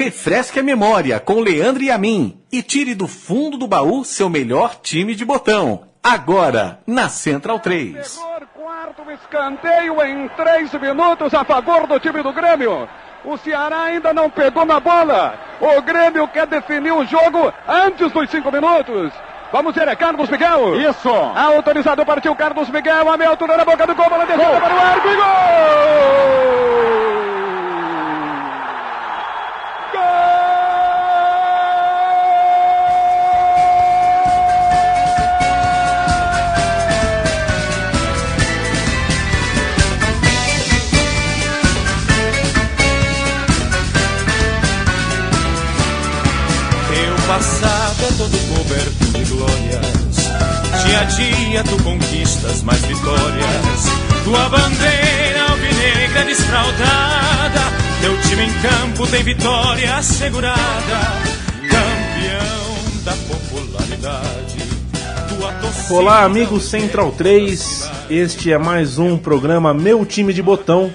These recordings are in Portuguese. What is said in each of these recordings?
Refresque a memória com Leandro e Amin e tire do fundo do baú seu melhor time de botão. Agora, na Central 3. Quarto escanteio em 3 minutos a favor do time do Grêmio. O Ceará ainda não pegou na bola. O Grêmio quer definir o jogo antes dos 5 minutos. Vamos ver, é Carlos Miguel. Isso. Autorizado, partiu Carlos Miguel. A meia altura na boca do gol, bola descida para o arco e gol! Passado é todo coberto de glórias. Dia a dia tu conquistas mais vitórias. Tua bandeira alvinegra desfraldada. Teu time em campo tem vitória assegurada. Campeão da popularidade. Olá, amigos Central 3. Este é mais um programa Meu Time de Botão.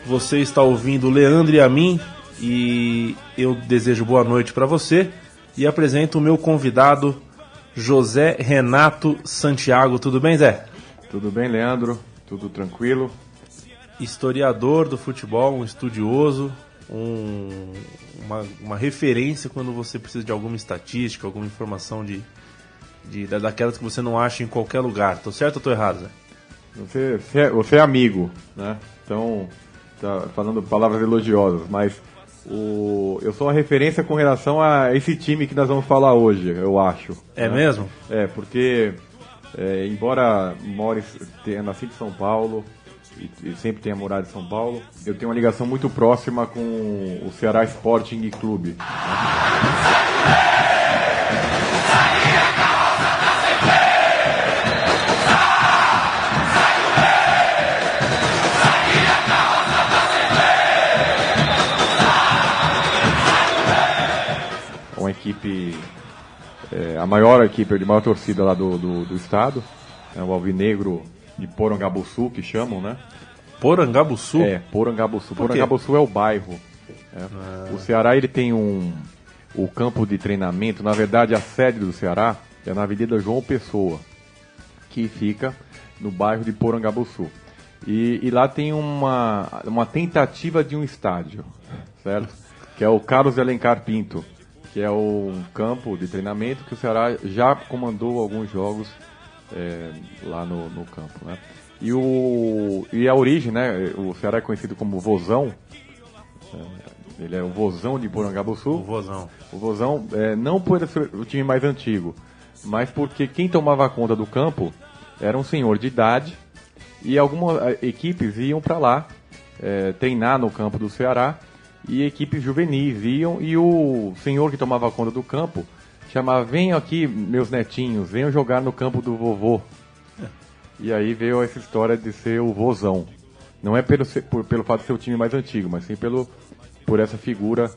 Você está ouvindo Leandro e Amin. E eu desejo boa noite para você. E apresento o meu convidado, José Renato Santiago. Tudo bem, Zé? Tudo bem, Leandro. Tudo tranquilo. Historiador do futebol, um estudioso, uma referência quando você precisa de alguma estatística, alguma informação daquelas que você não acha em qualquer lugar. Tô certo ou tô errado, Zé? Você é amigo, né? Então, tá falando palavras elogiosas, mas... eu sou uma referência com relação a esse time que nós vamos falar hoje, eu acho. É mesmo? É, porque embora tenha nascido em São Paulo e sempre tenha morado em São Paulo, eu tenho uma ligação muito próxima com o Ceará Sporting Clube. Uma equipe, a maior equipe, de maior torcida lá do estado, o Alvinegro de Porangabuçu, que chamam, né? Porangabuçu? É, Porangabuçu. Porangabuçu é o bairro. O Ceará, ele tem o campo de treinamento, na verdade a sede do Ceará é na Avenida João Pessoa, que fica no bairro de Porangabuçu. E lá tem uma tentativa de um estádio, certo? Que é o Carlos Alencar Pinto, que é um campo de treinamento que o Ceará já comandou alguns jogos lá no campo, né? E a origem, né? O Ceará é conhecido como Vozão. Ele é o Vozão de Porangabuçu. O Vozão, não por ser o time mais antigo, mas porque quem tomava conta do campo era um senhor de idade e algumas equipes iam para lá treinar no campo do Ceará. E equipes juvenis iam, e o senhor que tomava conta do campo chamava: venham aqui, meus netinhos, venham jogar no campo do vovô. E aí veio essa história de ser o Vozão. Não é pelo fato de ser o time mais antigo, mas sim por essa figura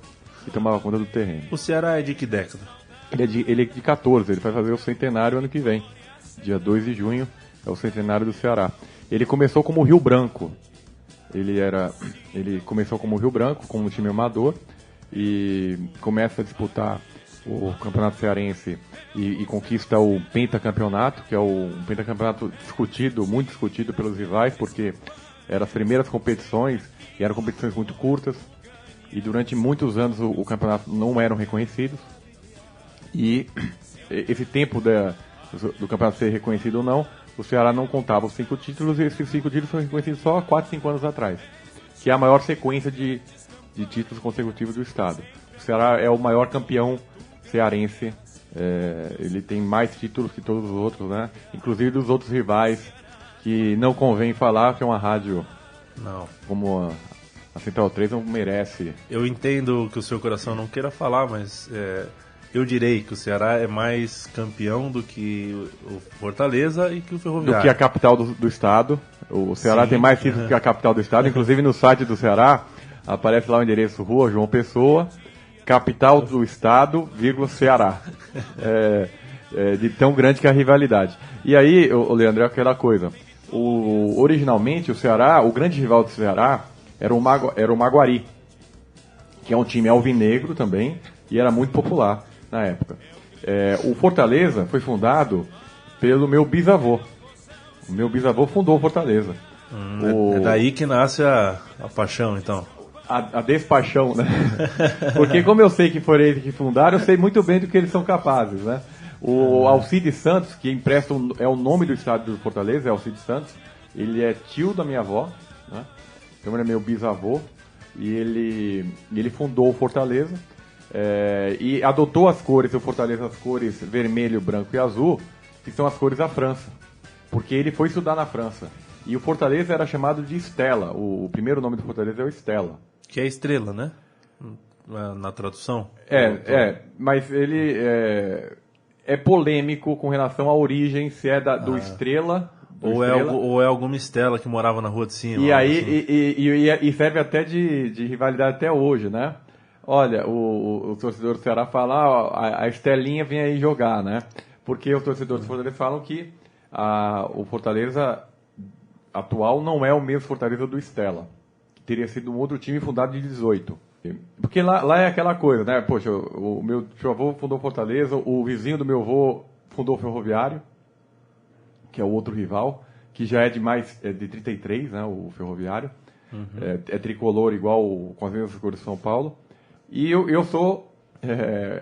que tomava conta do terreno. O Ceará é de que década? Ele é de 14, ele vai fazer o centenário ano que vem. Dia 2 de junho é o centenário do Ceará. Ele começou como Rio Branco. Ele começou como Rio Branco, como um time amador, e começa a disputar o Campeonato Cearense e conquista o pentacampeonato, que é um pentacampeonato muito discutido pelos rivais, porque eram as primeiras competições, e eram competições muito curtas, e durante muitos anos o campeonato não eram reconhecidos, e esse tempo do campeonato ser reconhecido ou não, o Ceará não contava os 5 títulos, e esses 5 títulos foram reconhecidos só há 4, 5 anos atrás, que é a maior sequência de títulos consecutivos do estado. O Ceará é o maior campeão cearense, ele tem mais títulos que todos os outros, né? Inclusive dos outros rivais, que não convém falar, que é uma rádio como a Central 3 não merece. Eu entendo que o seu coração não queira falar, mas... eu direi que o Ceará é mais campeão do que o Fortaleza e que o Ferroviário. Do que a capital do estado. O Ceará Sim, tem mais títulos que a capital do estado. Inclusive no site do Ceará aparece lá o endereço Rua João Pessoa, capital do estado, Ceará. De tão grande que é a rivalidade. E aí, Leandro, é aquela coisa. Originalmente o Ceará, o grande rival do Ceará era o Maguari, que é um time alvinegro também, e era muito popular na época. O Fortaleza foi fundado pelo meu bisavô. O meu bisavô fundou o Fortaleza. É daí que nasce a paixão, então. A despaixão, né? Porque como eu sei que foram eles que fundaram, eu sei muito bem do que eles são capazes, né? O Alcides Santos, que empresta é o nome do estádio do Fortaleza, é Alcides Santos. Ele é tio da minha avó, né? Então ele é meu bisavô. E ele fundou o Fortaleza e adotou as cores do Fortaleza, as cores vermelho, branco e azul, que são as cores da França. Porque ele foi estudar na França. E o Fortaleza era chamado de Estela. O primeiro nome do Fortaleza é o Estela. Que é estrela, né? Na tradução. Mas ele é polêmico com relação à origem, se é do Estrela... Ou é alguma Estela que morava na rua de cima. E aí assim. e serve até de rivalidade até hoje, né? Olha, o torcedor do Ceará fala, a Estelinha vem aí jogar, né? Porque os torcedores do Fortaleza falam que o Fortaleza atual não é o mesmo Fortaleza do Estela. Teria sido um outro time fundado em 18. Porque lá é aquela coisa, né? Poxa, o meu avô fundou Fortaleza, o vizinho do meu avô fundou o Ferroviário, que é o outro rival, que já é de 33, né, o Ferroviário. É tricolor igual com as mesmas cores de São Paulo. E eu sou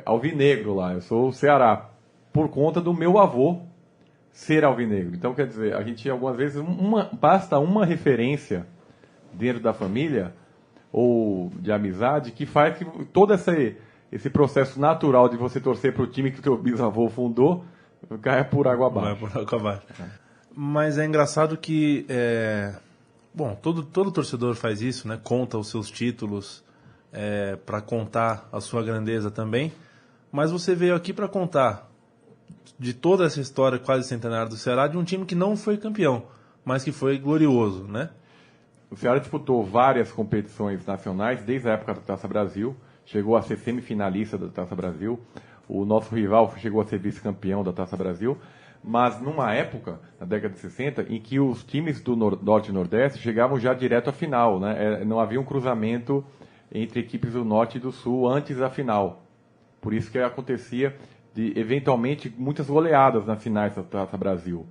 alvinegro lá, eu sou o Ceará, por conta do meu avô ser alvinegro. Então, quer dizer, a gente algumas vezes, basta uma referência dentro da família ou de amizade que faz que todo esse processo natural de você torcer para o time que o teu bisavô fundou cai por água abaixo. Mas é engraçado que todo torcedor faz isso, né? Conta os seus títulos para contar a sua grandeza também. Mas você veio aqui para contar de toda essa história quase centenária do Ceará de um time que não foi campeão, mas que foi glorioso, né? O Ceará disputou várias competições nacionais desde a época da Taça Brasil, chegou a ser semifinalista da Taça Brasil. O nosso rival chegou a ser vice-campeão da Taça Brasil, mas numa época, na década de 60, em que os times do Norte e Nordeste chegavam já direto à final, né? Não havia um cruzamento entre equipes do Norte e do Sul antes da final. Por isso que acontecia, eventualmente, muitas goleadas nas finais da Taça Brasil.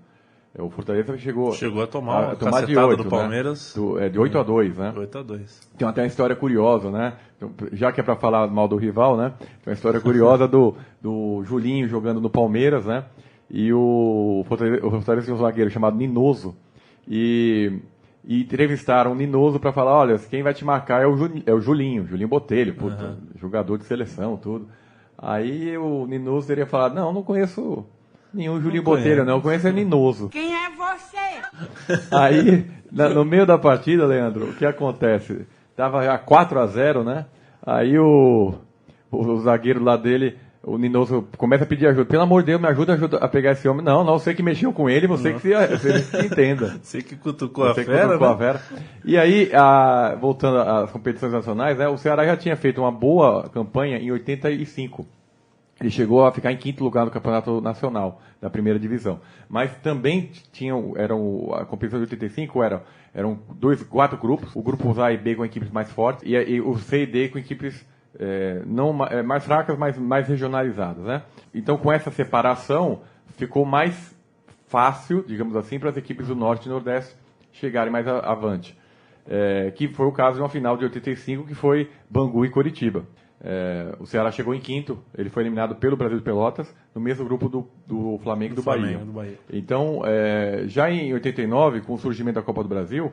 O Fortaleza chegou a tomar de 8, do Palmeiras. Né? De 8-2, né? 8-2. Tem até uma história curiosa, né? Já que é para falar mal do rival, né? Tem uma história curiosa do Julinho jogando no Palmeiras, né? E o Fortaleza tinha um zagueiro chamado Ninoso. E entrevistaram o Ninoso para falar, olha, quem vai te marcar é o Julinho Botelho, jogador de seleção, tudo. Aí o Ninoso teria falado, não conheço nenhum Julinho Botelho, não, eu conheço é Ninoso. Quem é você? Aí, no meio da partida, Leandro, o que acontece? Tava já 4-0, né? Aí o zagueiro lá dele, o Ninoso, começa a pedir ajuda. Pelo amor de Deus, me ajuda a pegar esse homem. Não, você que mexeu com ele, você que se entenda. Você que cutucou a fera. E aí, voltando às competições nacionais, né? O Ceará já tinha feito uma boa campanha em 85. Ele chegou a ficar em 5º lugar no Campeonato Nacional, da primeira divisão. Mas também a competição de 85 eram 4 grupos. O grupo A e B com equipes mais fortes e o C e D com equipes mais fracas, mas mais regionalizadas, né? Então, com essa separação, ficou mais fácil, digamos assim, para as equipes do Norte e Nordeste chegarem mais avante. Que foi o caso de uma final de 85, que foi Bangu e Coritiba. O Ceará chegou em 5º, ele foi eliminado pelo Brasil de Pelotas, no mesmo grupo do Flamengo e do Bahia. Então, já em 89, com o surgimento da Copa do Brasil,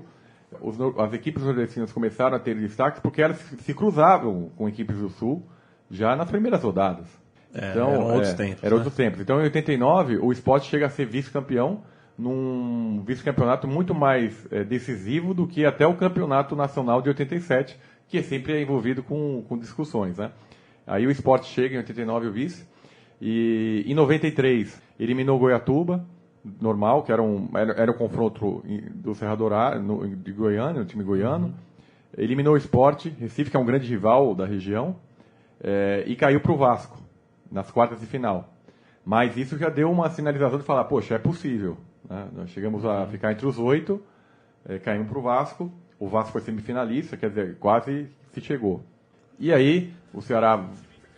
as equipes nordestinas começaram a ter destaques porque elas se cruzavam com equipes do Sul já nas primeiras rodadas. Então, eram outros tempos. Eram outros tempos. Então, em 89, o Sport chega a ser vice-campeão, num vice-campeonato muito mais decisivo do que até o campeonato nacional de 87, que é sempre envolvido com discussões, né? Aí o Sport chega em 89, o vice, e em 93 eliminou o Goiatuba, normal, que era o confronto do Serra Dourada, de Goiânia, o time goiano. Eliminou o Sport, Recife, que é um grande rival da região, e caiu para o Vasco, nas quartas de final. Mas isso já deu uma sinalização de falar, poxa, é possível, né? Nós chegamos a ficar entre os 8, caímos para o Vasco foi semifinalista, quer dizer, quase se chegou. E aí, o Ceará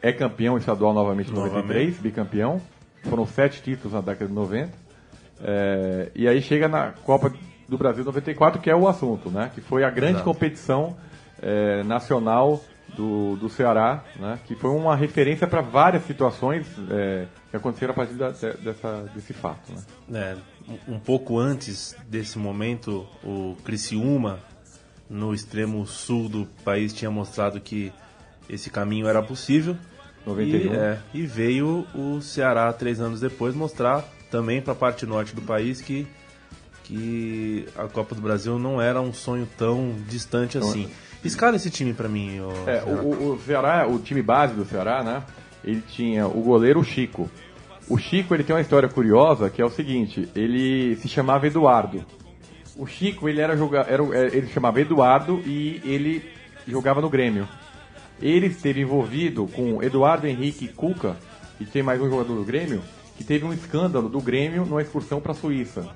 é campeão estadual novamente em 93, bicampeão. Foram 7 títulos na década de 90. E aí chega na Copa do Brasil 94, que é o assunto, né? Que foi a grande competição nacional do Ceará, né? Que foi uma referência para várias situações que aconteceram a partir desse fato, né? Um pouco antes desse momento, o Criciúma, no extremo sul do país, tinha mostrado que esse caminho era possível. 91. E veio o Ceará 3 anos depois mostrar também para a parte norte do país que a Copa do Brasil não era um sonho tão distante assim. Escala esse time para mim. O Ceará, o time base do Ceará, né? Ele tinha o goleiro Chico. O Chico, ele tem uma história curiosa, que é o seguinte: ele se chamava Eduardo. O Chico, ele ele chamava Eduardo e ele jogava no Grêmio. Ele esteve envolvido com Eduardo Henrique Cuca, e tem mais um jogador do Grêmio, que teve um escândalo do Grêmio numa excursão para a Suíça.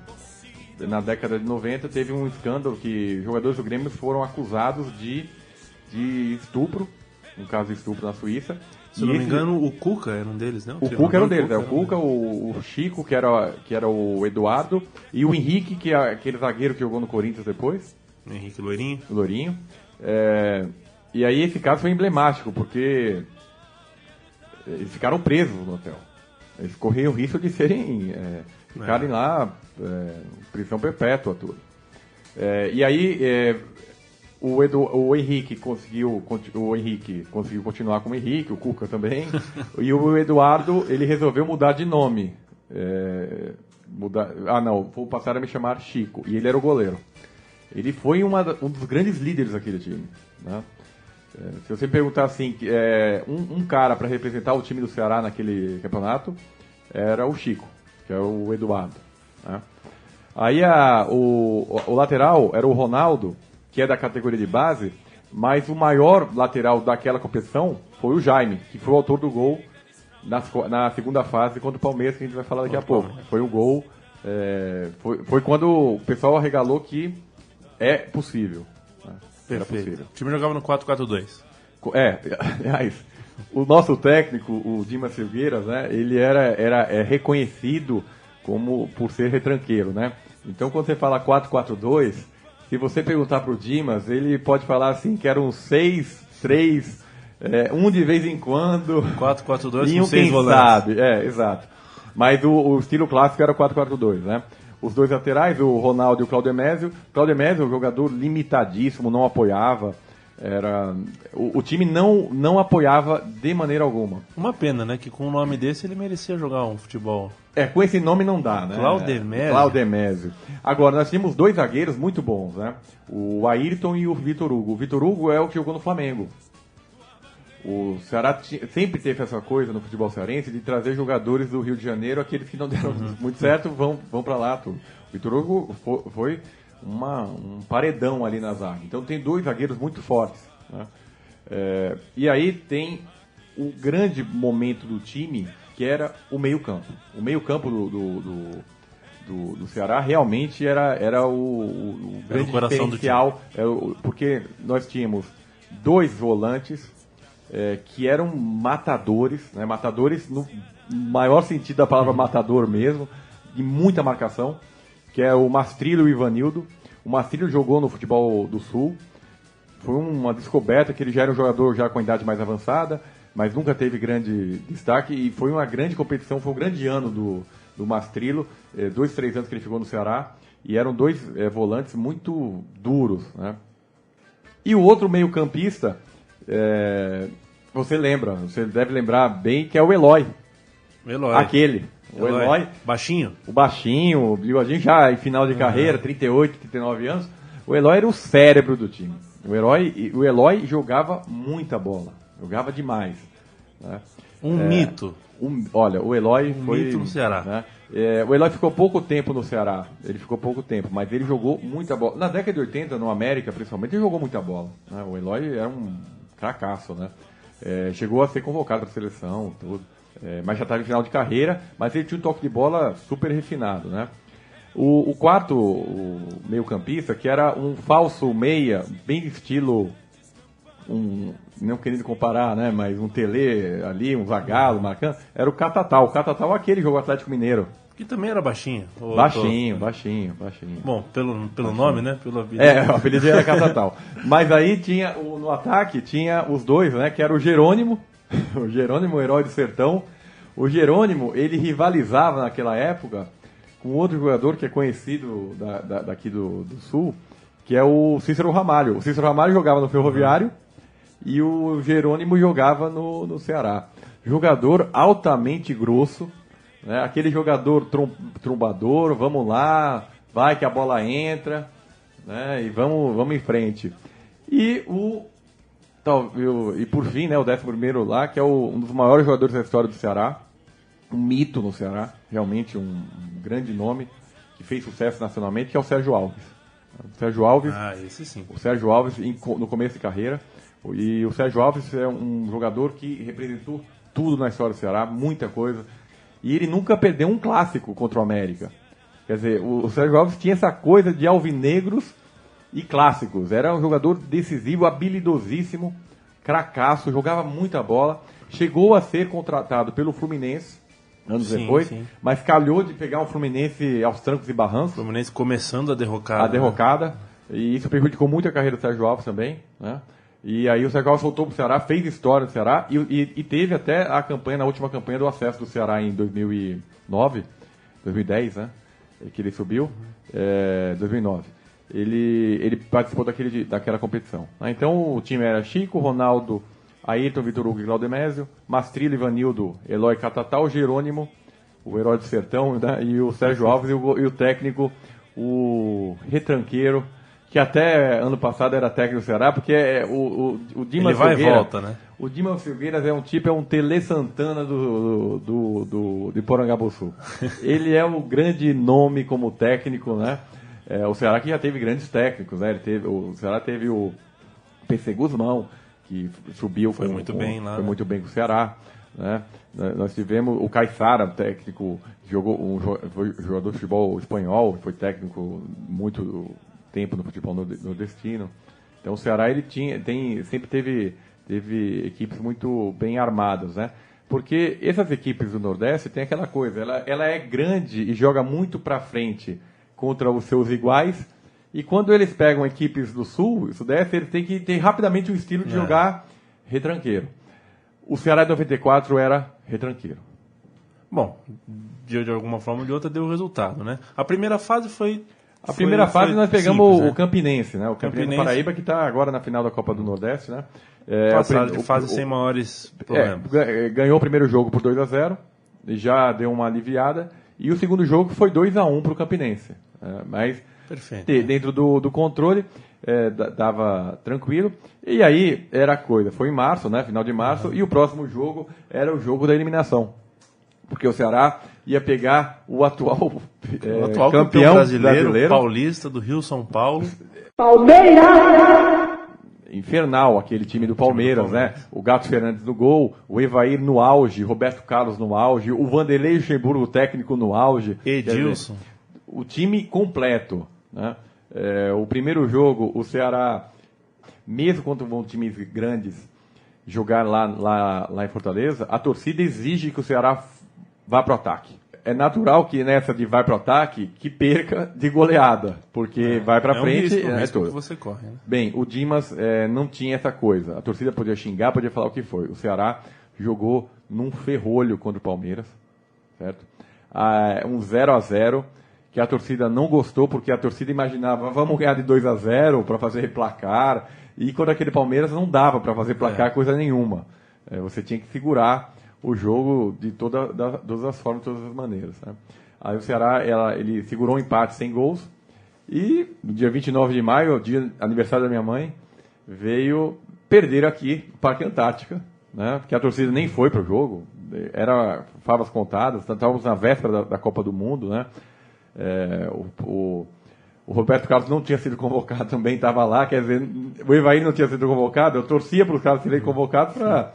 Na década de 90 teve um escândalo que jogadores do Grêmio foram acusados de estupro, um caso de estupro na Suíça. Se eu não me engano, o Cuca era um deles, né? O Cuca era um deles, o Cuca, o Chico, que era o Eduardo, e o Henrique, que é aquele zagueiro que jogou no Corinthians depois. O Henrique Loirinho. Loirinho. E aí esse caso foi emblemático, porque eles ficaram presos no hotel. Eles corriam o risco de ficarem lá, prisão perpétua, tudo. E aí o Henrique conseguiu continuar como Henrique, o Cuca também, e o Eduardo, ele resolveu mudar de nome. Passaram a me chamar Chico, e ele era o goleiro. Ele foi um dos grandes líderes daquele time, né? Se você perguntar assim, um cara para representar o time do Ceará naquele campeonato, era o Chico, que é o Eduardo, né? Aí o lateral era o Ronaldo, que é da categoria de base, mas o maior lateral daquela competição foi o Jaime, que foi o autor do gol na segunda fase contra o Palmeiras, que a gente vai falar daqui a pouco. Foi o gol, foi quando o pessoal arregalou que é possível. Perfeito. O time jogava no 4-4-2. Aliás, o nosso técnico, o Dimas Silgueiras, né, ele era reconhecido por ser retranqueiro, né? Então, quando você fala 4-4-2, se você perguntar pro Dimas, ele pode falar assim que eram 6-3, um de vez em quando. 4-4-2 com 6 volantes. Sabe, exato. Mas o estilo clássico era 4-4-2, né? Os dois laterais, o Ronaldo e o Claudemésio. Claudemésio, um jogador limitadíssimo, não apoiava. O time não apoiava de maneira alguma. Uma pena, né? Que com um nome desse ele merecia jogar um futebol. Com esse nome não dá, né? Claudemésio. Agora, nós tínhamos 2 zagueiros muito bons, né? O Ayrton e o Vitor Hugo. O Vitor Hugo é o que jogou no Flamengo. O Ceará sempre teve essa coisa no futebol cearense de trazer jogadores do Rio de Janeiro, aqueles que não deram muito certo, vão para lá. Tudo. O Vitor Hugo foi um paredão ali na zaga. Então tem 2 zagueiros muito fortes, né? E aí tem o grande momento do time, que era o meio-campo. O meio-campo do Ceará realmente era o grande diferencial, porque nós tínhamos 2 volantes que eram matadores, né? Matadores no maior sentido da palavra matador mesmo, de muita marcação, que é o Mastrilho e o Ivanildo. O Mastrilho jogou no futebol do Sul, foi uma descoberta que ele já era um jogador já com a idade mais avançada, mas nunca teve grande destaque, e foi uma grande competição, foi um grande ano do Mastrillo, 2, 3 anos que ele ficou no Ceará, e eram 2 volantes muito duros, né? E o outro meio-campista, você deve lembrar bem, que é o Eloy. Aquele. O Eloy. Baixinho? O baixinho, o bigodinho já em final de carreira, 38, 39 anos. O Eloy era o cérebro do time. O Eloy jogava muita bola. Jogava demais, né? Mito. Olha, o Eloy foi... mito no Ceará. Né? O Eloy ficou pouco tempo no Ceará. Ele ficou pouco tempo, mas ele jogou muita bola. Na década de 80, no América, principalmente, ele jogou muita bola, né? O Eloy era um cracaço, né? Chegou a ser convocado para a seleção, tudo. Mas já estava em final de carreira, mas ele tinha um toque de bola super refinado, né? O quarto meio-campista, que era um falso meia, bem estilo não querendo comparar, né, mas um Tele ali, um Zagallo marcando, era o Catatal. O Catatal é aquele jogo Atlético Mineiro. Que também era baixinho. Baixinho. Bom, pelo nome, né? Pelo apelido. O apelido era Catatal. Mas aí tinha, no ataque, tinha os dois, né? Que era o Jerônimo, o herói do sertão. O Jerônimo, ele rivalizava naquela época com outro jogador que é conhecido daqui do Sul, que é o Cícero Ramalho. O Cícero Ramalho jogava no Ferroviário e o Jerônimo jogava no Ceará. Jogador altamente grosso, né? Aquele jogador trombador, vamos lá, vai que a bola entra, né? E vamos em frente. E por fim, né, o 11º lá, que é um dos maiores jogadores da história do Ceará, um mito no Ceará, realmente um grande nome, que fez sucesso nacionalmente, que é o Sérgio Alves. O Sérgio Alves, esse sim. O Sérgio Alves no começo de carreira, e o Sérgio Alves é um jogador que representou tudo na história do Ceará, muita coisa. E ele nunca perdeu um clássico contra o América. Quer dizer, o Sérgio Alves tinha essa coisa de alvinegros e clássicos. Era um jogador decisivo, habilidosíssimo, cracaço, jogava muita bola. Chegou a ser contratado pelo Fluminense, anos depois, mas calhou de pegar o Fluminense aos trancos e barrancos. O Fluminense começando a derrocada. A derrocada. Né? E isso prejudicou muito a carreira do Sérgio Alves também, né? E aí o Sérgio Alves voltou para o Ceará, fez história do Ceará e teve até a campanha, na última campanha do acesso do Ceará em 2010, né? Que ele subiu, 2009. Ele participou daquela competição. Então o time era Chico, Ronaldo, Ayrton, Vitor Hugo e Claudemésio, Mastrilo, Ivanildo, Eloy Catatal, Jerônimo, o herói do sertão, né? E o Sérgio Alves e o técnico, o retranqueiro, que até ano passado era técnico do Ceará, porque o Dimas Silveira... Ele vai Silveira, e volta, né? O Dimas Silveira é um Tele Santana de Porangabuçu. Ele é um grande nome como técnico, né? O Ceará que já teve grandes técnicos, né? O Ceará teve o PC Guzmão, que subiu, foi muito bem com o Ceará, né? Nós tivemos o Caissara, técnico, que foi jogador de futebol espanhol, foi técnico muito tempo no futebol nordestino. Então o Ceará sempre teve equipes muito bem armadas, né? Porque essas equipes do Nordeste tem aquela coisa, ela é grande e joga muito para frente contra os seus iguais, e quando eles pegam equipes do Sul e Sudeste, eles têm que ter rapidamente o estilo de jogar retranqueiro. O Ceará de 94 era retranqueiro. Bom, de alguma forma ou de outra deu o resultado, né? A primeira fase foi... A primeira fase nós pegamos simples, o Campinense, né? O Campinense Paraíba, que está agora na final da Copa do Nordeste, né? Fase sem maiores problemas. Ganhou o primeiro jogo por 2-0, e já deu uma aliviada. E o segundo jogo foi 2-1 para o Campinense. Mas dentro do controle, dava tranquilo. E aí era a coisa. Foi em março, né? Final de março. E o próximo jogo era o jogo da eliminação. Porque o Ceará ia pegar o atual campeão brasileiro, paulista do Rio São Paulo. Palmeiras! Infernal, aquele time do Palmeiras, né? O Gato Fernandes no gol, o Evair no auge, Roberto Carlos no auge, o Vanderlei Luxemburgo técnico no auge. Edilson. Dizer, o time completo, né? O primeiro jogo, o Ceará, mesmo contra times grandes, jogar lá em Fortaleza, a torcida exige que o Ceará vá pro ataque. É natural que nessa de vai pro ataque, que perca de goleada, porque vai pra frente... Um risco que você corre, né? Bem, o Dimas não tinha essa coisa. A torcida podia xingar, podia falar o que foi. O Ceará jogou num ferrolho contra o Palmeiras, certo? Um 0-0, que a torcida não gostou, porque a torcida imaginava, vamos ganhar de 2-0 para fazer placar, e quando aquele Palmeiras não dava para fazer placar coisa nenhuma. Você tinha que segurar o jogo de todas as formas, de todas as maneiras, né? Aí o Ceará, ele segurou um empate sem gols, e no dia 29 de maio, dia aniversário da minha mãe, veio perder aqui no Parque Antártica, né? Porque a torcida nem foi para o jogo, era favas contadas, estávamos na véspera da Copa do Mundo, né? O Roberto Carlos não tinha sido convocado, também estava lá, quer dizer, o Evair não tinha sido convocado, eu torcia para os caras serem convocados para...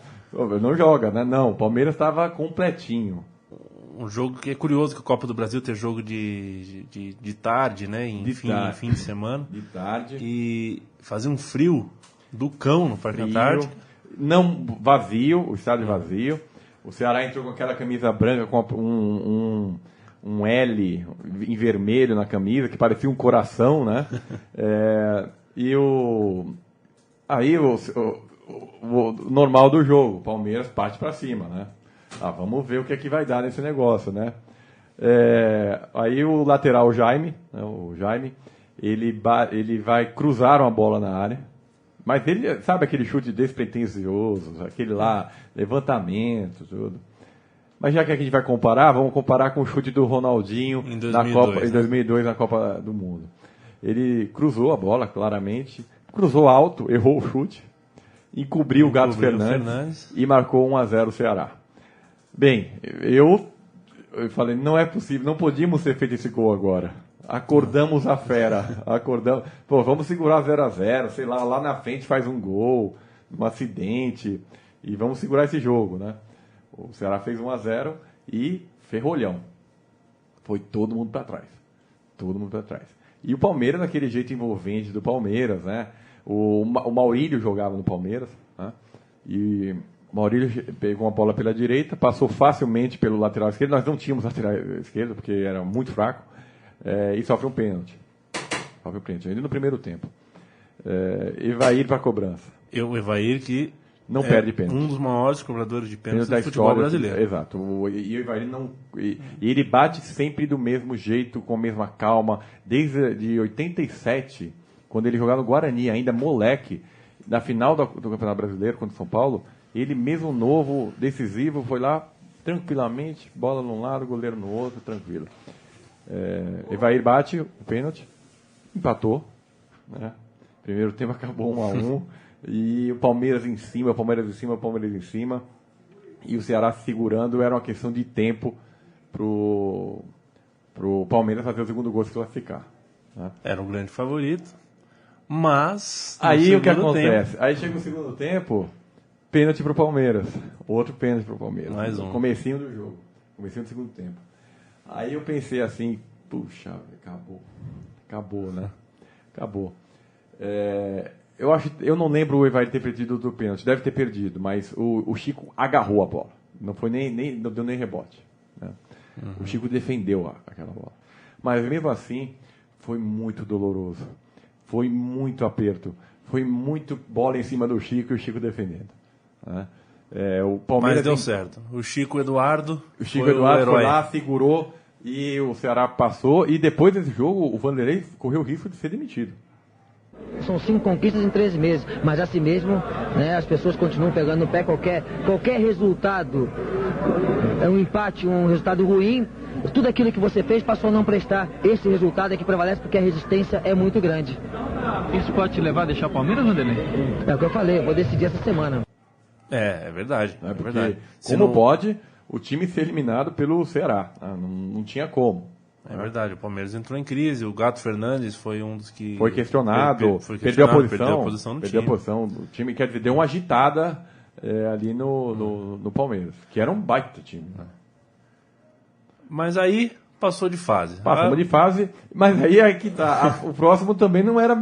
Não joga, né? Não, o Palmeiras estava completinho. Um jogo que é curioso, que a Copa do Brasil tem jogo de tarde, né? Em fim de semana. De tarde. E fazia um frio Do cão no Parque Antártico. Não vazio, o estádio vazio. O Ceará entrou com aquela camisa branca com um L em vermelho na camisa, que parecia um coração, né? Aí o normal do jogo, o Palmeiras parte para cima, né? Vamos ver o que é que vai dar nesse negócio, né? Aí o lateral, o Jaime, ele vai cruzar uma bola na área, mas ele sabe aquele chute despretensioso, aquele lá, levantamento, tudo. Mas já que a gente vai comparar, vamos comparar com o chute do Ronaldinho em 2002 na Copa do Mundo. Ele cruzou a bola, claramente, cruzou alto, errou o chute, encobriu o Gato Fernandes e marcou 1-0 o Ceará. Bem, eu falei, não é possível, não podíamos ter feito esse gol agora. Acordamos a fera, vamos segurar 0-0, sei lá na frente faz um gol, um acidente, e vamos segurar esse jogo, né? O Ceará fez 1-0 e ferrolhão. Foi todo mundo para trás. Todo mundo para trás. E o Palmeiras, aquele jeito envolvente do Palmeiras, né? O Maurílio jogava no Palmeiras, né? E o Maurílio pegou uma bola pela direita, passou facilmente pelo lateral esquerdo. Nós não tínhamos lateral esquerdo, porque era muito fraco. E sofre um pênalti. Ainda no primeiro tempo. Evair para a cobrança. O Evair que não perde pênalti. Um dos maiores cobradores de pênalti do futebol brasileiro. Exato. E o Evair ele bate sempre do mesmo jeito, com a mesma calma. Desde de 87, quando ele jogava no Guarani, ainda moleque, na final do Campeonato Brasileiro contra o São Paulo, ele mesmo novo, decisivo, foi lá tranquilamente, bola num lado, goleiro no outro, tranquilo. Evair bate o pênalti, empatou, né? Primeiro tempo acabou 1-1. E o Palmeiras em cima, e o Ceará segurando. Era uma questão de tempo pro Palmeiras fazer o segundo gol, se classificar, né? Era um grande favorito, mas aí o que acontece? Aí chega o segundo tempo, pênalti pro Palmeiras, outro pênalti pro Palmeiras, mais um. Comecinho do jogo, comecinho do segundo tempo. Aí eu pensei assim, puxa, acabou, né? Acabou. Eu não lembro o Evair ter perdido do pênalti, deve ter perdido, mas o Chico agarrou a bola. Não foi não deu nem rebote, né? O Chico defendeu aquela bola. Mas mesmo assim, foi muito doloroso. Foi muito aperto. Foi muito bola em cima do Chico e o Chico defendendo, né? O Palmeiras mas deu certo. O Chico Eduardo foi lá, segurou e o Ceará passou. E depois desse jogo, o Vanderlei correu o risco de ser demitido. São 5 conquistas em 13 meses, mas assim mesmo, né, as pessoas continuam pegando no pé. Qualquer resultado, um empate, um resultado ruim, tudo aquilo que você fez passou a não prestar. Esse resultado é que prevalece porque a resistência é muito grande. Isso pode te levar a deixar o Palmeiras, Vanderlei? É o que eu falei, eu vou decidir essa semana. É verdade. É verdade. Como pode o time ser eliminado pelo Ceará? Não tinha como. É verdade, o Palmeiras entrou em crise, o Gato Fernandes foi um dos que... Foi questionado, perdeu a posição no time. Do time, quer dizer, deu uma agitada ali no Palmeiras, que era um baita time. Mas aí passou de fase. Passamos de fase, mas aí é que tá, o próximo também não era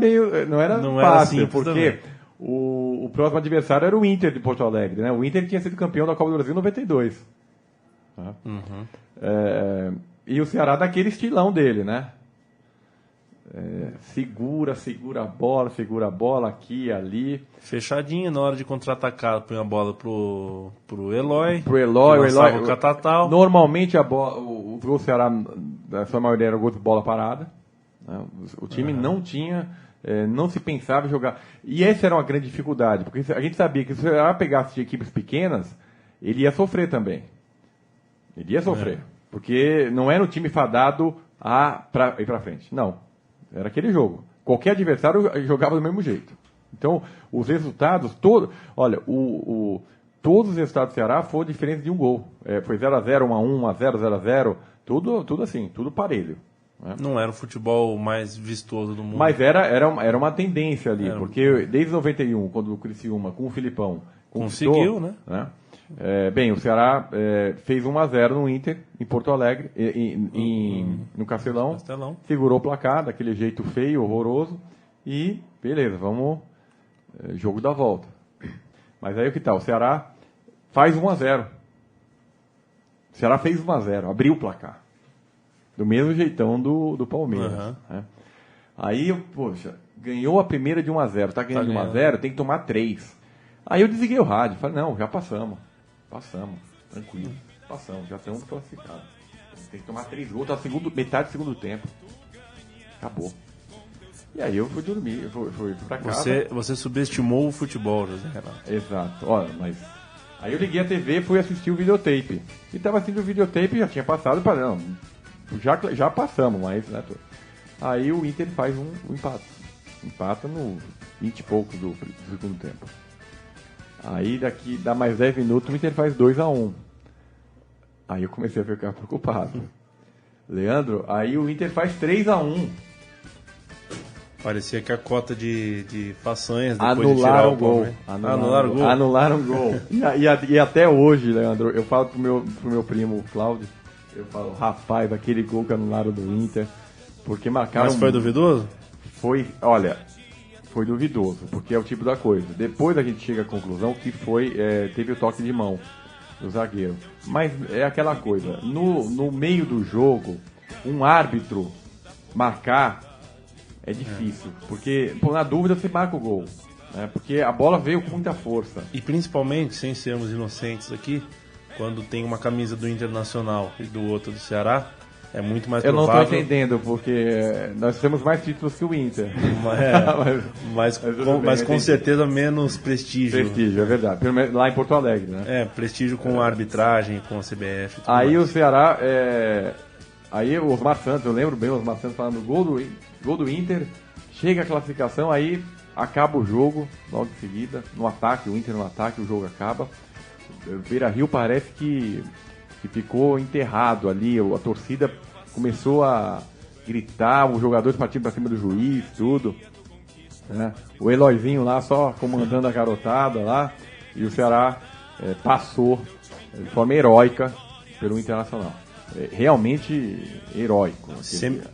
fácil, porque o próximo adversário era o Inter de Porto Alegre, né? O Inter tinha sido campeão da Copa do Brasil em 92. Tá? E o Ceará daquele estilão dele, né? Segura a bola aqui e ali. Fechadinho, na hora de contra-atacar, põe a bola pro Eloy. O Eloy. O Catatal. Normalmente o gol do Ceará, na sua maioria, era gol de bola parada, né? O time não tinha, não se pensava em jogar. E essa era uma grande dificuldade, porque a gente sabia que se o Ceará pegasse equipes pequenas, ele ia sofrer também. Porque não era um time fadado a ir para frente. Não. Era aquele jogo. Qualquer adversário jogava do mesmo jeito. Então, os resultados, todos os resultados do Ceará foram diferentes de um gol. Foi 0-0, 1-1, 1-0, 0-0, tudo assim, tudo parelho, né? Não era o futebol mais vistoso do mundo. Mas era uma tendência ali, porque desde 91, quando o Criciúma, com o Filipão, conseguiu, né? Bem, o Ceará fez 1-0 no Inter, em Porto Alegre, no Castelão, segurou o placar daquele jeito feio, horroroso, e beleza, vamos jogo da volta. Mas aí o que tá? O Ceará faz 1-0. O Ceará fez 1-0, abriu o placar. Do mesmo jeitão do Palmeiras. Né? Aí, poxa, ganhou a primeira de 1-0. Tá ganhando de 1-0, tem que tomar 3. Aí eu desliguei o rádio. Falei, não, já passamos. Tranquilo. Passamos, já estamos classificados. Tem que tomar 3 gols, tá metade do segundo tempo. Acabou. E aí eu fui dormir, fui pra casa. Você subestimou o futebol, José Renato. Exato. Olha, mas... Aí eu liguei a TV e fui assistir o videotape. E tava assistindo o videotape e já tinha passado para não. Já passamos, mas... Né, aí o Inter faz um empate. Empata no 20 e pouco do segundo tempo. Aí dá mais 10 minutos o Inter faz 2-1. Aí eu comecei a ficar preocupado. Leandro, aí o Inter faz 3-1. Parecia que a cota de façanhas depois de tirar o gol. Anularam o gol. E até hoje, Leandro, eu falo pro meu primo Cláudio, eu falo, rapaz, aquele gol que anularam do Inter, porque marcaram... Mas foi duvidoso? Foi duvidoso, porque é o tipo da coisa. Depois a gente chega à conclusão que teve o toque de mão do zagueiro. Mas é aquela coisa, no meio do jogo, um árbitro marcar é difícil, porque na dúvida você marca o gol, né? Porque a bola veio com muita força. E principalmente, sem sermos inocentes aqui, quando tem uma camisa do Internacional e do outro do Ceará, é muito mais provável... Eu não estou entendendo, porque nós temos mais títulos que o Inter. Mas com certeza menos prestígio. Prestígio, é verdade. Pelo menos lá em Porto Alegre, né? Prestígio com a arbitragem, com a CBF. Aí mais. O Ceará... Aí o Osmar Santos, eu lembro bem o Osmar Santos falando gol do Inter, chega a classificação, aí acaba o jogo, logo em seguida, no ataque, o Inter no ataque, o jogo acaba. O Beira-Rio parece que ficou enterrado ali, a torcida começou a gritar, os jogadores partindo para cima do juiz, tudo. Né? O Eloizinho lá só comandando a garotada lá, e o Ceará passou de forma heróica pelo Internacional. Realmente heróico.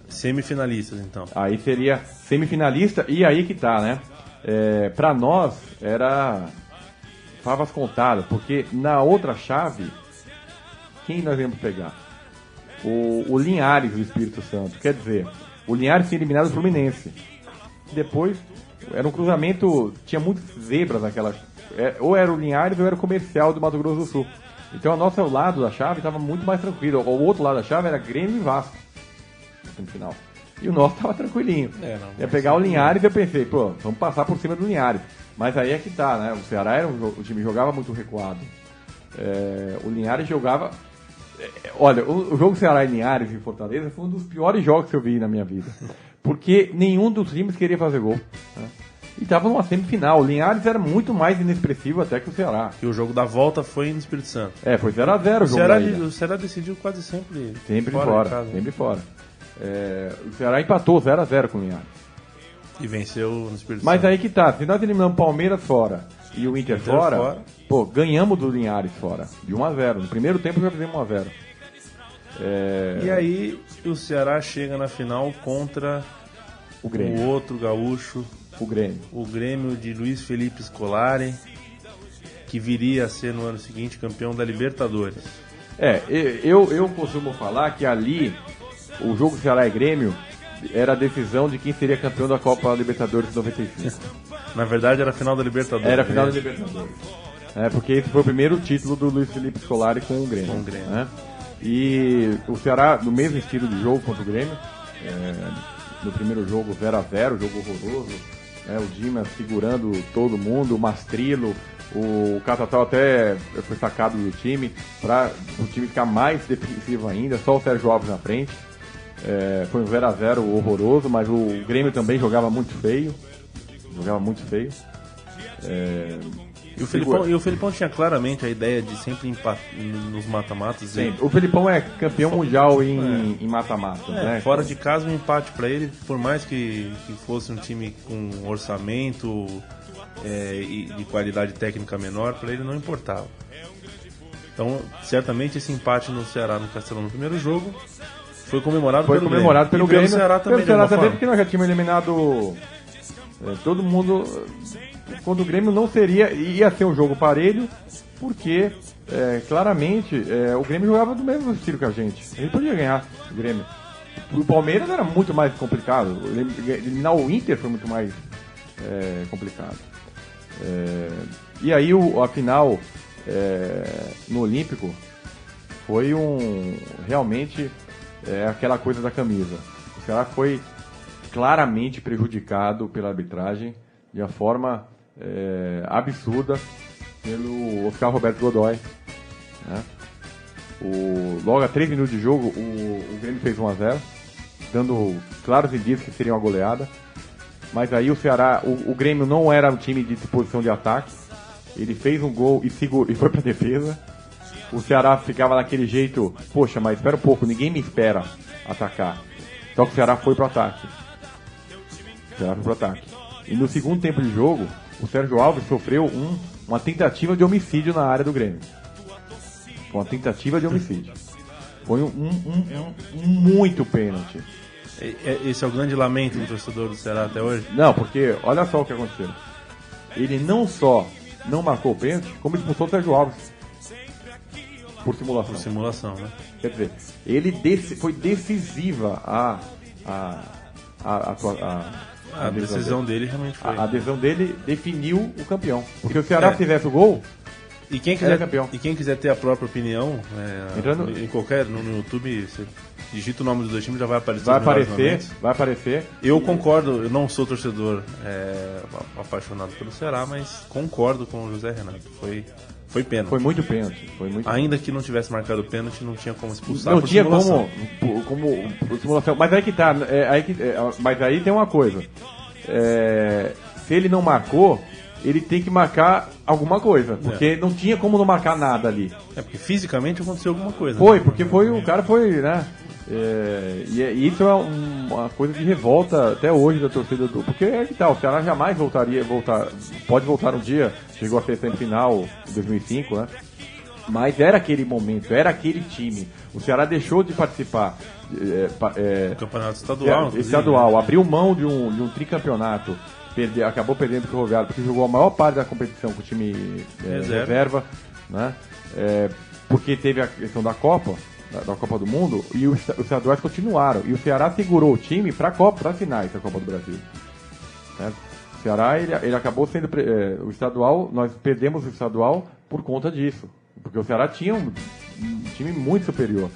Semifinalistas, então. Aí seria semifinalista, e aí que tá, né? Pra nós era favas contadas, porque na outra chave, quem nós íamos pegar? O Linhares do Espírito Santo. Quer dizer, o Linhares tinha eliminado o Fluminense. Depois, era um cruzamento, tinha muitas zebras naquela. Ou era o Linhares ou era o Comercial do Mato Grosso do Sul. Então o nosso lado da chave estava muito mais tranquilo. O outro lado da chave era Grêmio e Vasco no final. E o nosso estava tranquilinho. Ia pegar o Linhares e eu pensei, vamos passar por cima do Linhares. Mas aí é que tá, né? O Ceará o time jogava muito recuado. O Linhares jogava... Olha, o jogo Ceará e Linhares em Fortaleza foi um dos piores jogos que eu vi na minha vida. Porque nenhum dos times queria fazer gol. Né? E estava numa semifinal. O Linhares era muito mais inexpressivo até que o Ceará. E o jogo da volta foi no Espírito Santo. Foi 0-0 o jogo. O Ceará decidiu quase sempre fora. Sempre fora. O Ceará empatou 0-0 com o Linhares. E venceu no Espírito Santo. Mas aí que tá. Se nós eliminamos o Palmeiras fora e o Inter fora, ganhamos do Linhares fora. De 1-0. No primeiro tempo já fizemos 1-0. E aí o Ceará chega na final contra o Grêmio. O outro gaúcho. O Grêmio. O Grêmio de Luiz Felipe Scolari, que viria a ser no ano seguinte campeão da Libertadores. Eu costumo falar que ali, o jogo Ceará e Grêmio era a decisão de quem seria campeão da Copa Libertadores de 95. Na verdade era a final da Libertadores. Era a final da Libertadores. Porque esse foi o primeiro título do Luiz Felipe Scolari com o Grêmio. Né? E o Ceará, no mesmo estilo de jogo contra o Grêmio, no primeiro jogo 0-0, jogo horroroso, o Dimas segurando todo mundo, o Mastrilo, o Catatal até foi sacado do time, para o time ficar mais defensivo ainda, só o Sérgio Alves na frente. Foi um 0-0 horroroso, mas o Grêmio também jogava muito feio. E o Felipão tinha claramente a ideia de sempre nos mata-matas. O Felipão é campeão mundial em mata-matas. Né? Fora de casa, um empate para ele, por mais que fosse um time com orçamento e de qualidade técnica menor, para ele não importava. Então, certamente esse empate no Ceará, no Castelão, no primeiro jogo, foi comemorado pelo Grêmio. Pelo Ceará também, porque nós já tínhamos eliminado todo mundo. quando o Grêmio não ia ser um jogo parelho, porque claramente o Grêmio jogava do mesmo estilo que a gente. A gente podia ganhar o Grêmio. O Palmeiras era muito mais complicado. Eliminar o Inter foi muito mais complicado. E aí a final no Olímpico foi realmente aquela coisa da camisa. O Ceará foi claramente prejudicado pela arbitragem de uma forma absurda pelo Oscar Roberto Godoy, né? Logo a 3 minutos de jogo o Grêmio fez 1-0, dando claros indícios que seria uma goleada, mas aí o Ceará, o Grêmio não era um time de disposição de ataque, ele fez um gol e foi pra defesa. O Ceará ficava naquele jeito, poxa, mas espera um pouco, ninguém me espera atacar. Só que o Ceará foi pro ataque. E no segundo tempo de jogo, o Sérgio Alves sofreu uma tentativa de homicídio na área do Grêmio. Uma tentativa de homicídio. Foi muito pênalti. Esse é o grande lamento do torcedor do Ceará até hoje? Não, porque olha só o que aconteceu. Ele não só não marcou o pênalti, como expulsou o Sérgio Alves. Por simulação. Né? Quer dizer, ele foi decisiva a decisão dele realmente foi. A decisão dele definiu o campeão. Porque se o Ceará fizesse o gol, e quem quiser ter a própria opinião, em qualquer no YouTube, você digita o nome dos dois times, já vai aparecer. Vai aparecer. Eu concordo, eu não sou torcedor apaixonado pelo Ceará, mas concordo com o José Renato. Foi pênalti. Foi muito pênalti. Ainda que não tivesse marcado o pênalti, não tinha como expulsar. Não tinha como simulação. Mas aí que tá. Mas aí tem uma coisa. Se ele não marcou, ele tem que marcar alguma coisa. Porque não tinha como não marcar nada ali. Porque fisicamente aconteceu alguma coisa. Porque o cara foi, né? E isso é uma coisa de revolta até hoje da torcida porque que tal, o Ceará jamais pode voltar um dia, chegou a ser semifinal em 2005, né? Mas era aquele momento, era aquele time. O Ceará deixou de participar campeonato estadual, abriu mão de um tricampeonato, acabou perdendo o Ferroviário, porque jogou a maior parte da competição com o time reserva, né? Porque teve a questão da Copa do Mundo, e os estaduais continuaram, e o Ceará segurou o time para as finais da Copa do Brasil, né? O Ceará ele acabou sendo o estadual, nós perdemos o estadual por conta disso, porque o Ceará tinha um time muito superior.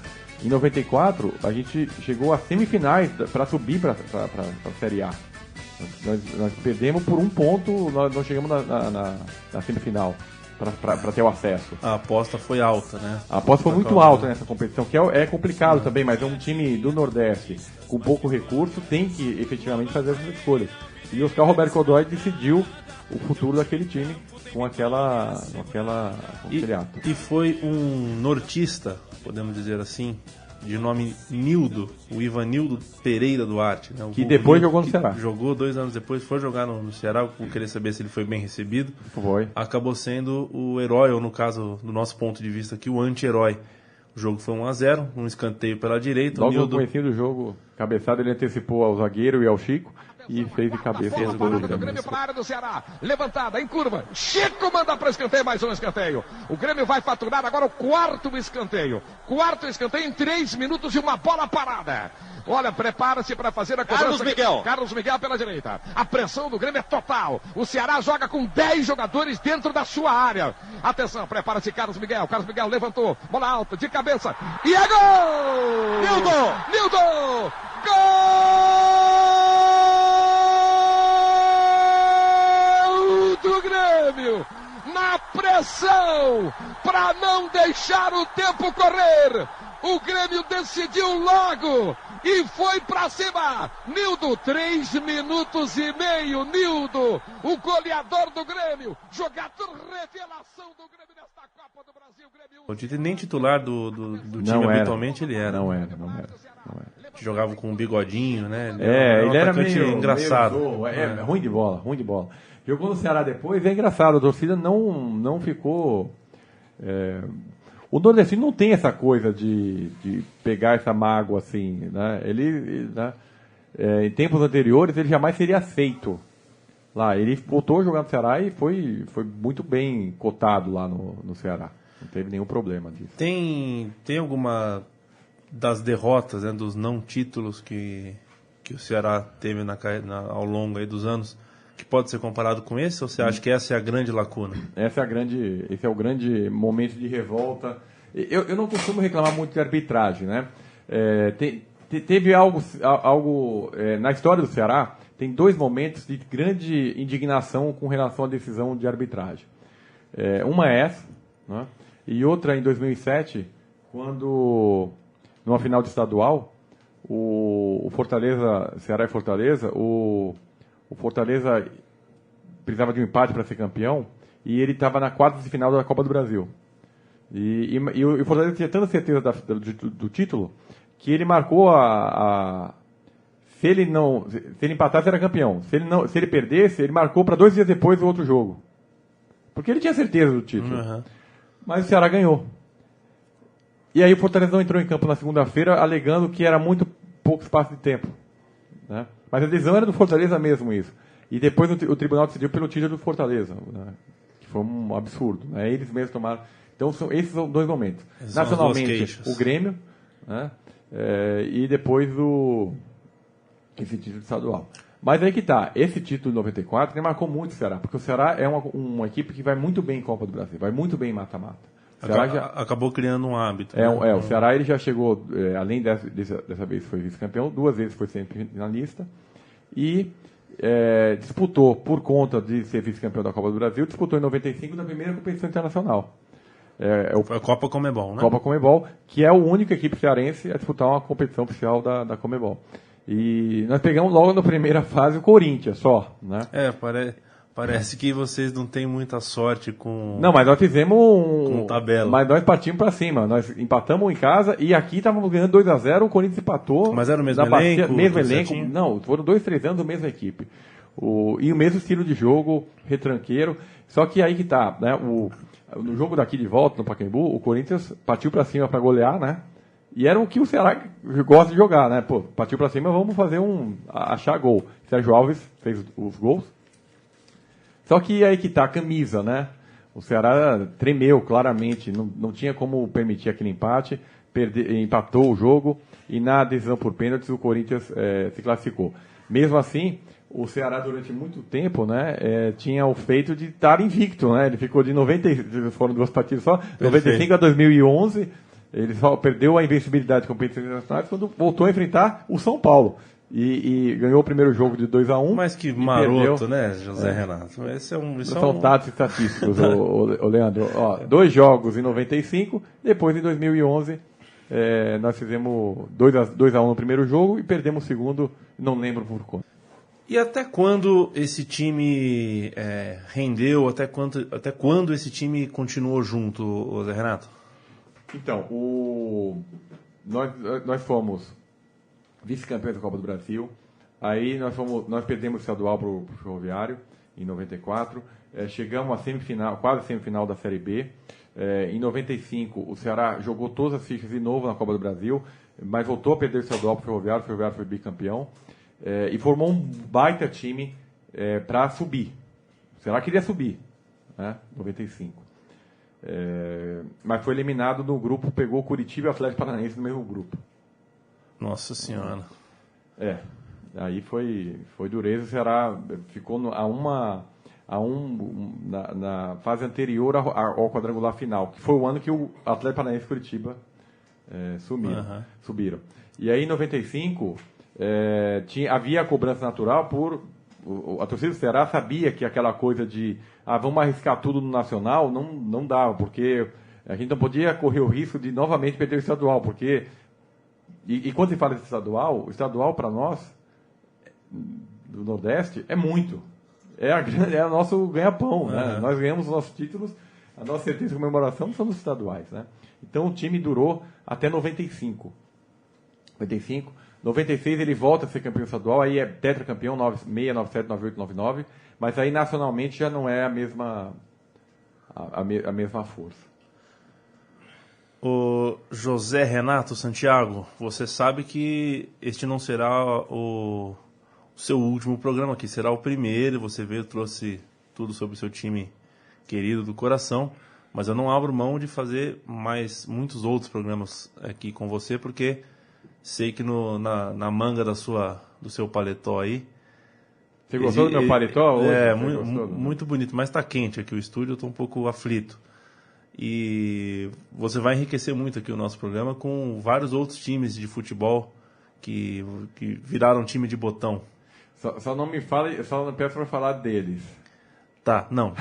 Em 94 a gente chegou às semifinais para subir para a Série A. Nós perdemos por um ponto, nós não chegamos na semifinal para ter o acesso. A aposta foi alta, né? A aposta foi muito alta nessa competição, que é complicado também, mas é um time do Nordeste com pouco recurso, tem que efetivamente fazer essas escolhas. E o Oscar Roberto Godoy decidiu o futuro daquele time com aquele ato. E foi um nortista, podemos dizer assim, de nome Nildo, o Ivanildo Pereira Duarte, né? Que depois jogou no Ceará. Jogou 2 anos depois, foi jogar no Ceará, eu queria saber se ele foi bem recebido. Foi. Acabou sendo o herói, ou no caso, do nosso ponto de vista aqui, o anti-herói. O jogo foi 1-0, um escanteio pela direita. Logo no comecinho do jogo, cabeçada, ele antecipou ao zagueiro e ao Chico e fez de cabeça. Fez o gol do Grêmio para a área do Ceará. Levantada, em curva. Chico manda para escanteio, mais um escanteio. O Grêmio vai faturar agora o quarto escanteio. Quarto escanteio em 3 minutos e uma bola parada. Olha, prepara-se para fazer a cobrança. Carlos Miguel pela direita. A pressão do Grêmio é total. O Ceará joga com 10 jogadores dentro da sua área. Atenção, prepara-se Carlos Miguel. Carlos Miguel levantou. Bola alta, de cabeça. E é gol! Nildo! Gol do Grêmio! Na pressão, para não deixar o tempo correr. O Grêmio decidiu logo e foi pra cima. Nildo, 3 minutos e meio. Nildo, o goleador do Grêmio, jogador revelação do Grêmio nesta Copa do Brasil. Grêmio... Nem titular do time habitualmente ele era. Não era. Jogava com um bigodinho, né? Ele era meio engraçado. Ruim de bola. Jogou no Ceará depois, é engraçado, a torcida não ficou... O nordestino não tem essa coisa de pegar essa mágoa assim, né? Ele em tempos anteriores, ele jamais seria aceito lá. Ele voltou a jogar no Ceará e foi muito bem cotado lá no Ceará. Não teve nenhum problema disso. Tem alguma das derrotas, né, dos não títulos que o Ceará teve ao longo aí dos anos, que pode ser comparado com esse, ou você acha que essa é a grande lacuna? Esse é o grande momento de revolta. Eu não costumo reclamar muito de arbitragem, né? Teve algo na história do Ceará, tem 2 momentos de grande indignação com relação à decisão de arbitragem. Uma é essa, né? E outra em 2007, quando, numa final de estadual, o Fortaleza, Ceará e Fortaleza, o Fortaleza precisava de um empate para ser campeão e ele estava na quarta de final da Copa do Brasil. E o Fortaleza tinha tanta certeza do título que ele marcou se ele empatasse, era campeão. Se ele perdesse, ele marcou para 2 dias depois o outro jogo. Porque ele tinha certeza do título. Uhum. Mas o Ceará ganhou. E aí o Fortaleza não entrou em campo na segunda-feira, alegando que era muito pouco espaço de tempo. Né? Mas a decisão era do Fortaleza mesmo, isso. E depois o tribunal decidiu pelo título do Fortaleza, né? Que foi um absurdo. Né? Eles mesmos tomaram. Então esses são 2 momentos. Nacionalmente, o Grêmio, né? E depois esse título estadual. Mas aí que tá, esse título de 94 ele marcou muito o Ceará, porque o Ceará é uma equipe que vai muito bem em Copa do Brasil, vai muito bem em mata-mata. Acabou criando um hábito. Né? O Ceará ele já chegou, além dessa vez foi vice-campeão, 2 vezes foi semifinalista e disputou, por conta de ser vice-campeão da Copa do Brasil, disputou em 95 na primeira competição internacional. Foi a Copa Comebol, né? Copa Comebol, que é a única equipe cearense a disputar uma competição oficial da Comebol. E nós pegamos logo na primeira fase o Corinthians só, né? Parece que vocês não têm muita sorte com... Não, mas nós fizemos com tabela. Mas nós partimos para cima. Nós empatamos em casa e aqui estávamos ganhando 2-0, o Corinthians empatou. Mas era o mesmo elenco? Mesmo elenco. Não, foram 2-3 anos da mesma equipe. E o mesmo estilo de jogo, retranqueiro. Só que aí que tá, né? No jogo daqui de volta, no Pacaembu, o Corinthians partiu para cima para golear, né? E era o que o Ceará gosta de jogar, né? Pô, partiu para cima, vamos fazer achar gol. Sérgio Alves fez os gols. Só que aí que tá a camisa, né? O Ceará tremeu claramente, não tinha como permitir aquele empate, empatou o jogo e na decisão por pênaltis o Corinthians se classificou. Mesmo assim, o Ceará durante muito tempo, né, tinha o feito de estar invicto, né? Ele ficou de 90, foram 2 partidas só, 95 a 2011. Ele só perdeu a invencibilidade de competições internacionais quando voltou a enfrentar o São Paulo. E ganhou o primeiro jogo de 2-1. Mas que maroto, né, José Renato? São dados estatísticos, o Leandro. 2 jogos em 95, depois em 2011 nós fizemos 2-1 no primeiro jogo e perdemos o segundo, não lembro por quanto. E até quando esse time rendeu, até quando esse time continuou junto, José Renato? Então, nós fomos vice-campeões da Copa do Brasil, aí nós perdemos o estadual para o Ferroviário em 94, chegamos à semifinal, quase semifinal da Série B. Em 95 o Ceará jogou todas as fichas de novo na Copa do Brasil, mas voltou a perder o estadual para o Ferroviário foi bicampeão, e formou um baita time para subir. O Ceará queria subir, né? 95. Mas foi eliminado no grupo, pegou Curitiba e Atlético Paranaense no mesmo grupo. Nossa Senhora. Aí foi dureza. O Ceará ficou na fase anterior ao quadrangular final, que foi o ano que o Atlético Paranaense e Curitiba subiram. E aí em 95 havia a cobrança natural a torcida do Ceará sabia que aquela coisa de vamos arriscar tudo no Nacional não dava, porque a gente não podia correr o risco de novamente perder o estadual, porque e quando se fala de estadual, o estadual para nós do Nordeste é muito, é o nosso ganha-pão, né? Nós ganhamos os nossos títulos, a nossa certeza de comemoração são nos estaduais, né? Então o time durou até 95, 96 ele volta a ser campeão estadual, aí é tetracampeão, 96, 97, 98, 99, mas aí nacionalmente já não é a mesma força. O José Renato Santiago, você sabe que este não será o seu último programa, que será o primeiro. Você veio, trouxe tudo sobre o seu time querido do coração, mas eu não abro mão de fazer mais muitos outros programas aqui com você, porque sei que na manga do seu paletó aí... Você gostou do meu paletó hoje? Muito bonito, mas está quente aqui o estúdio, eu estou um pouco aflito. E você vai enriquecer muito aqui o nosso programa com vários outros times de futebol que viraram time de botão. Só não me fale, só não peço para falar deles. Tá, não.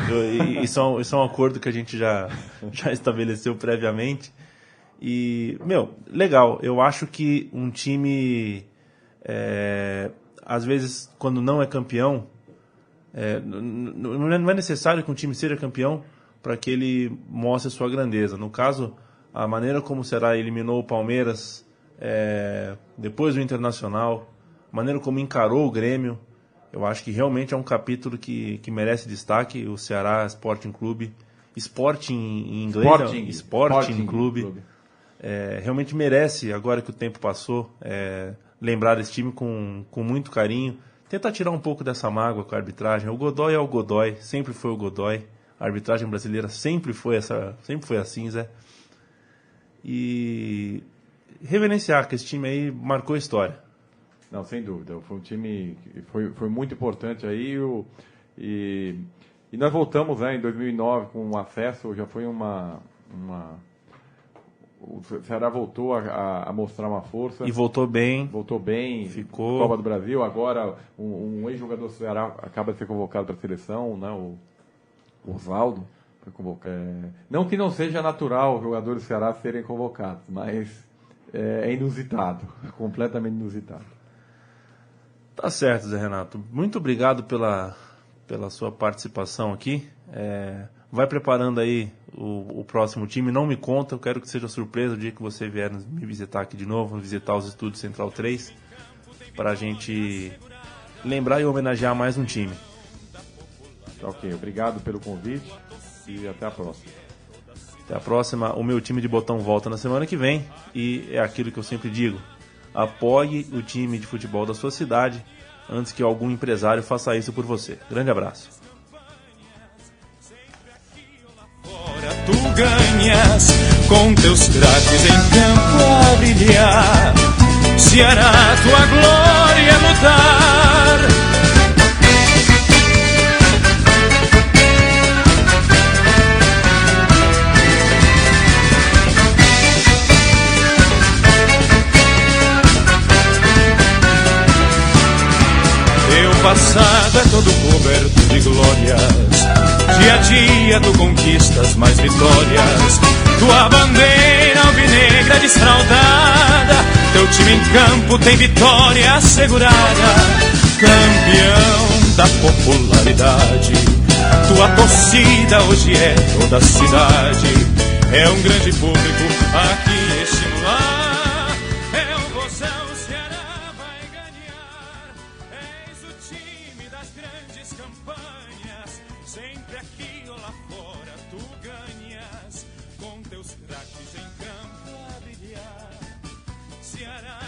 Isso é um acordo que a gente já estabeleceu previamente. E, legal. Eu acho que um time, às vezes, quando não é campeão, não é necessário que um time seja campeão para que ele mostre sua grandeza. No caso, a maneira como o Ceará eliminou o Palmeiras depois do Internacional, a maneira como encarou o Grêmio, eu acho que realmente é um capítulo que merece destaque. O Ceará Sporting Clube, Sporting em inglês, Sporting Clube, realmente merece, agora que o tempo passou, lembrar desse time com muito carinho. Tentar tirar um pouco dessa mágoa com a arbitragem. O Godoy é o Godoy, sempre foi o Godoy. A arbitragem brasileira sempre foi assim, Zé. E reverenciar que esse time aí marcou a história. Não, sem dúvida. Foi um time que foi muito importante aí. E nós voltamos em 2009 com um acesso, já foi o Ceará voltou a mostrar uma força. E voltou bem. Ficou. Copa do Brasil. Agora, um ex-jogador do Ceará acaba de ser convocado para a seleção, né? O Osvaldo foi convocado. Não que não seja natural os jogadores do Ceará serem convocados, mas é inusitado. Completamente inusitado. Tá certo, Zé Renato. Muito obrigado pela sua participação aqui. Vai preparando aí o próximo time. Não me conta, eu quero que seja surpresa o dia que você vier me visitar aqui de novo, visitar os estúdios Central 3, para a gente lembrar e homenagear mais um time. Ok, obrigado pelo convite e até a próxima. Até a próxima. O meu time de botão volta na semana que vem e é aquilo que eu sempre digo: apoie o time de futebol da sua cidade antes que algum empresário faça isso por você. Grande abraço. Tu ganhas com teus craques em campo a brilhar. Ceará, tua glória é lutar. Teu passado é todo coberto de glórias. Dia a dia tu conquistas mais vitórias. Tua bandeira alvinegra desfraldada, teu time em campo tem vitória assegurada. Campeão da popularidade, tua torcida hoje é toda a cidade. É um grande público aqui estimular. É o Vozão, o Ceará vai ganhar. És o time das grandes campanhas. Sempre aqui ou lá fora tu ganhas. Com teus craques em campo a brilhar. Ceará.